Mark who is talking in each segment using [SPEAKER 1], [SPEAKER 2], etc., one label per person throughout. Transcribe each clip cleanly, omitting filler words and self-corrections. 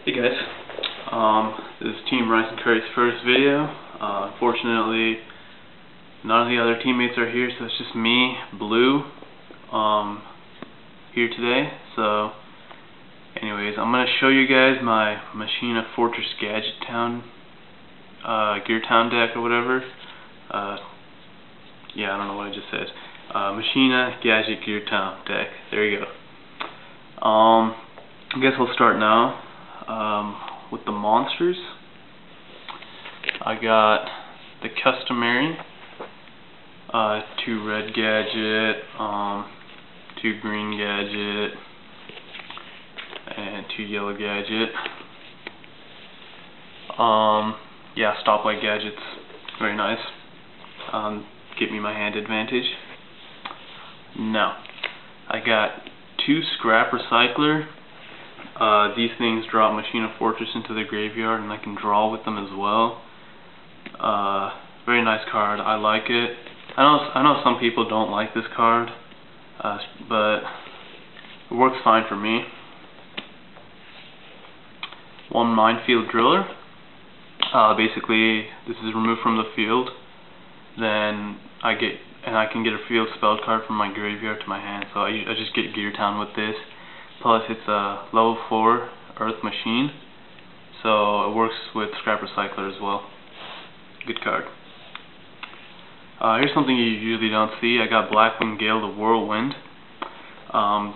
[SPEAKER 1] Hey guys, this is Team Rice and Curry's first video. Unfortunately, none of the other teammates are here, so it's just me, Blue, here today. So, anyways, I'm going to show you guys my Machina Gadget Geartown Deck or whatever. Yeah, I don't know what I just said. Machina Gadget Geartown Deck. There you go. I guess we'll start now. With the monsters, I got the customary 2 red gadget, 2 green gadget, and 2 yellow gadget. Yeah, stoplight gadgets, very nice. Get me my hand advantage. Now, I got 2 scrap recycler. These things drop Machina Fortress into the graveyard, and I can draw with them as well. Very nice card. I like it. I know some people don't like this card, but it works fine for me. 1 minefield driller. Basically, this is removed from the field. Then I can get a field spell card from my graveyard to my hand. So I just get Geartown with this. Plus, it's a level 4 Earth machine, so it works with Scrap Recycler as well. Good card. Here's something you usually don't see. I got Blackwing Gale the Whirlwind. I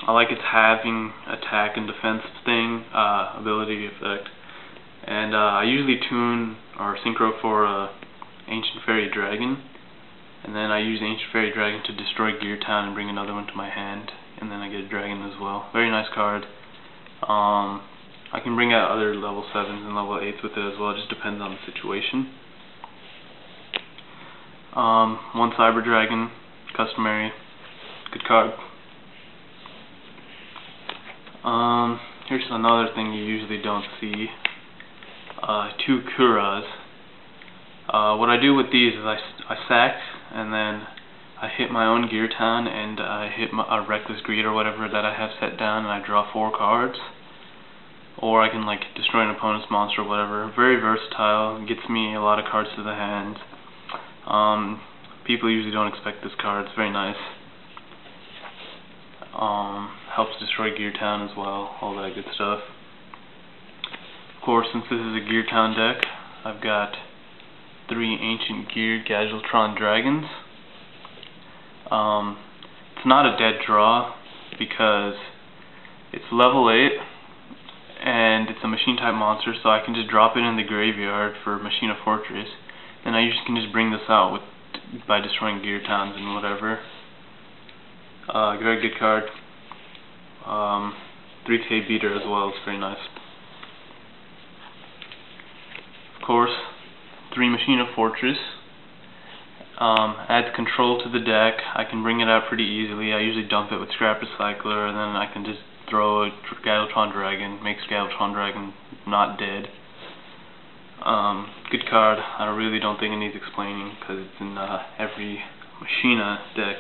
[SPEAKER 1] like its halving attack and defense thing, ability effect. And I usually tune or synchro for Ancient Fairy Dragon. And then I use Ancient Fairy Dragon to destroy Geartown and bring another one to my hand. And then I get a dragon as well. Very nice card. I can bring out other level 7s and level 8s with it as well. It just depends on the situation. 1 Cyber Dragon, customary. Good card. Here's another thing you usually don't see. 2 Kuras. What I do with these is I sack, and then I hit my own Geartown, and I hit a Reckless Greed or whatever that I have set down, and I draw 4 cards. Or I can like destroy an opponent's monster or whatever. Very versatile, gets me a lot of cards to the hand. People usually don't expect this card. It's very nice. Helps destroy Geartown as well, all that good stuff. Of course, since this is a Geartown deck, I've got 3 Ancient Gear Gadgetron Dragons. It's not a dead draw because it's level 8 and it's a machine type monster, so I can just drop it in the graveyard for Machina Fortress, and I can just bring this out by destroying Geartowns and whatever. Very good card. 3K beater as well, it's very nice. Of course, 3 Machina Fortress. Adds control to the deck. I can bring it out pretty easily. I usually dump it with Scrap Recycler, and then I can just throw a Gadgetron Dragon. Makes Gadgetron Dragon not dead. Good card. I really don't think it needs explaining because it's in every Machina deck.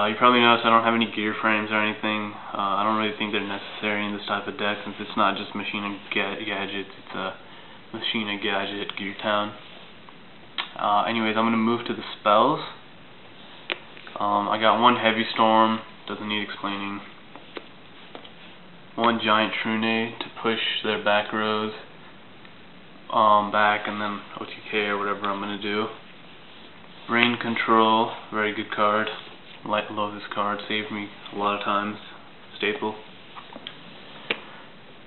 [SPEAKER 1] You probably noticed I don't have any gear frames or anything. I don't really think they're necessary in this type of deck since it's not just Machina Gadgets. It's a Machina Gadget Geartown. Anyways, I'm going to move to the spells. I got 1 Heavy Storm, doesn't need explaining. 1 Giant Trune to push their back rows back, and then OTK or whatever I'm going to do. Rain Control, very good card. Love this card, saved me a lot of times. Staple.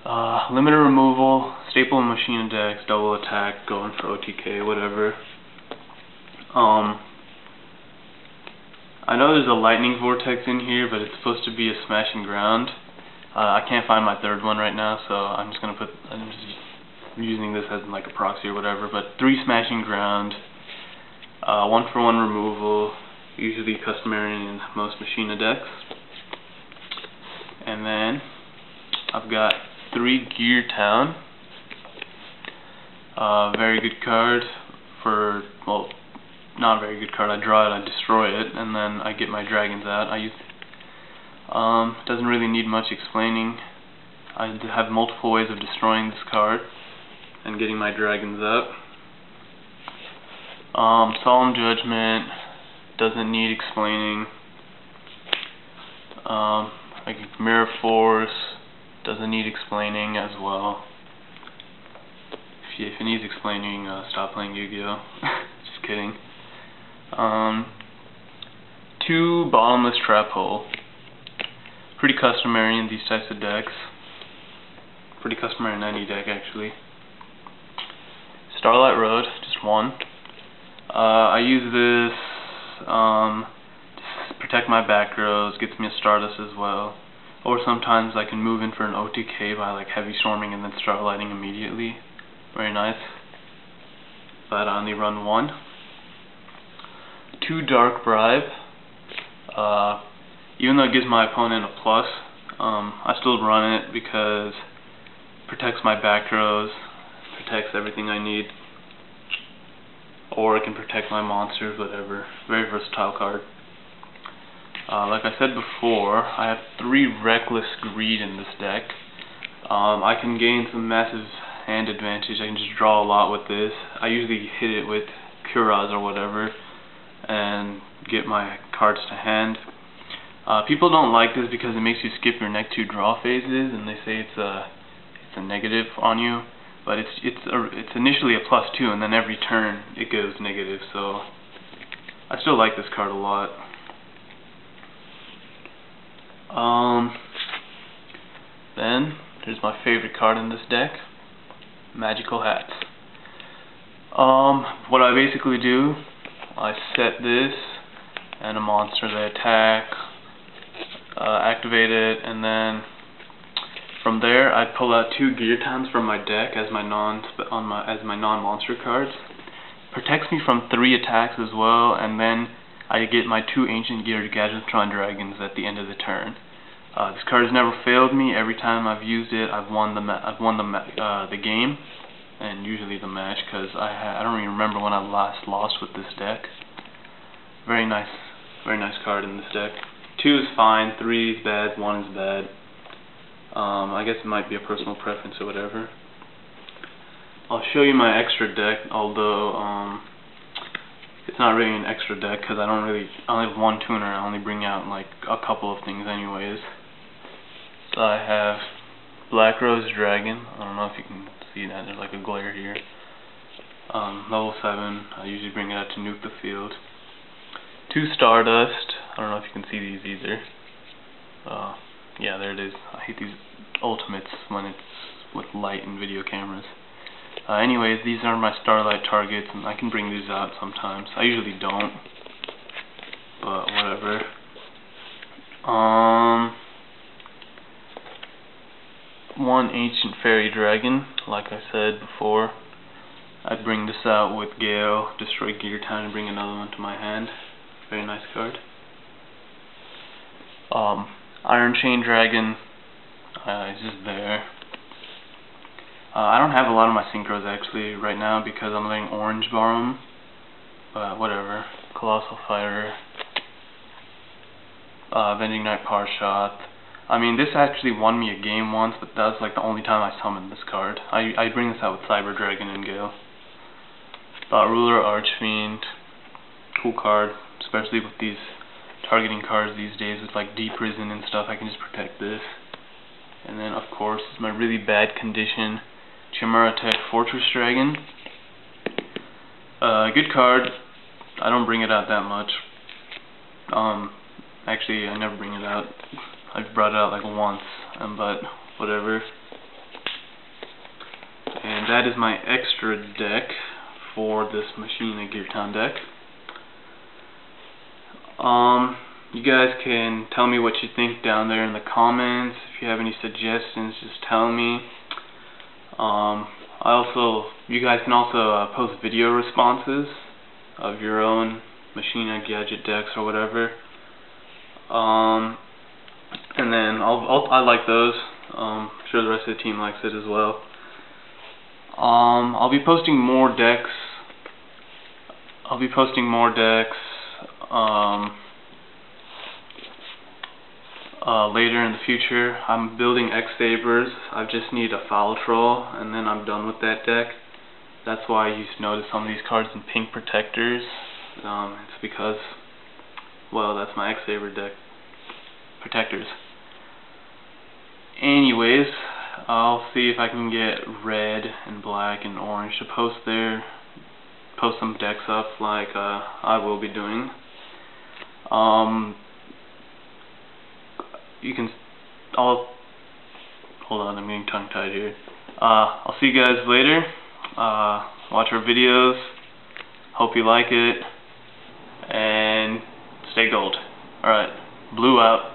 [SPEAKER 1] Limiter Removal, staple in Machina decks, double attack, going for OTK, whatever. I know there's a lightning vortex in here, but it's supposed to be a smashing ground. I can't find my 3rd one right now, so I'm just using this as like a proxy or whatever. But 3 smashing ground, 1-for-1 removal, usually customary in most Machina decks. And then I've got 3 Geartown. Very good card for, well, not a very good card. I draw it, I destroy it, and then I get my dragons out. Doesn't really need much explaining. I have multiple ways of destroying this card and getting my dragons up. Solemn Judgment doesn't need explaining. Like Mirror Force doesn't need explaining as well. If it needs explaining, stop playing Yu-Gi-Oh! Just kidding. 2 Bottomless Trap Hole. Pretty customary in these types of decks. Pretty customary in any deck, actually. Starlight Road, just 1. I use this to protect my back rows, gets me a Stardust as well. Or sometimes I can move in for an OTK by like heavy storming and then starlighting immediately. Very nice. But I only run 1. 2 Dark Bribe. Even though it gives my opponent a plus, I still run it because it protects my back rows, protects everything I need. Or it can protect my monsters, whatever. Very versatile card. Like I said before, I have 3 Reckless Greed in this deck. I can gain some massive hand advantage. I can just draw a lot with this. I usually hit it with Kuras or whatever and get my cards to hand. People don't like this because it makes you skip your next 2 draw phases, and they say it's a negative on you. But it's initially a +2, and then every turn it goes negative. So I still like this card a lot. Then there's my favorite card in this deck, Magical Hats. What I basically do, I set this and a monster they attack, activate it, and then from there I pull out 2 Geartowns from my deck as my non-monster cards. Protects me from 3 attacks as well, and then I get my 2 Ancient Geartown Dragons at the end of the turn. This card has never failed me. Every time I've used it, I've won the game, and usually the match, because I don't even remember when I last lost with this deck. Very nice card in this deck. 2 is fine, 3 is bad, 1 is bad. I guess it might be a personal preference or whatever. I'll show you my extra deck, although it's not really an extra deck because I only have 1 tuner. I only bring out like a couple of things anyways. So I have Black Rose Dragon. I don't know if you can see that, there's like a glare here. Level 7, I usually bring it out to nuke the field. 2 Stardust. I don't know if you can see these either. Yeah, there it is. I hate these ultimates when it's with light and video cameras. Anyways, these are my Starlight targets, and I can bring these out sometimes. I usually don't, but whatever. 1 Ancient Fairy Dragon, like I said before. I bring this out with Gale, destroy Geartown, and bring another one to my hand. Very nice card. Iron Chain Dragon is just there. I don't have a lot of my synchros actually right now because I'm letting Orange borrow them, but whatever. Colossal Fighter, Avenging Knight Power Shot. I mean, this actually won me a game once, but that was like the only time I summoned this card. I bring this out with Cyber Dragon and Gale. Ruler Archfiend, cool card, especially with these targeting cards these days with like Deep Prison and stuff. I can just protect this. And then of course my really bad condition Chimera Tech Fortress Dragon. Good card. I don't bring it out that much. Actually I never bring it out. I've brought it out like once, but whatever. And that is my extra deck for this Machina Geartown deck. You guys can tell me what you think down there in the comments. If you have any suggestions, just tell me. You guys can also post video responses of your own Machina Gadget decks or whatever. And then I like those. I'm sure the rest of the team likes it as well. I'll be posting more decks. later in the future. I'm building X-Sabers. I just need a foul troll and then I'm done with that deck. That's why you notice some of these cards in pink protectors. It's because, well, that's my X-Saber deck protectors. Anyways, I'll see if I can get red and black and orange to post some decks up like I will be doing. Hold on, I'm getting tongue-tied here. I'll see you guys later. Watch our videos. Hope you like it. And stay gold. Alright, blue out.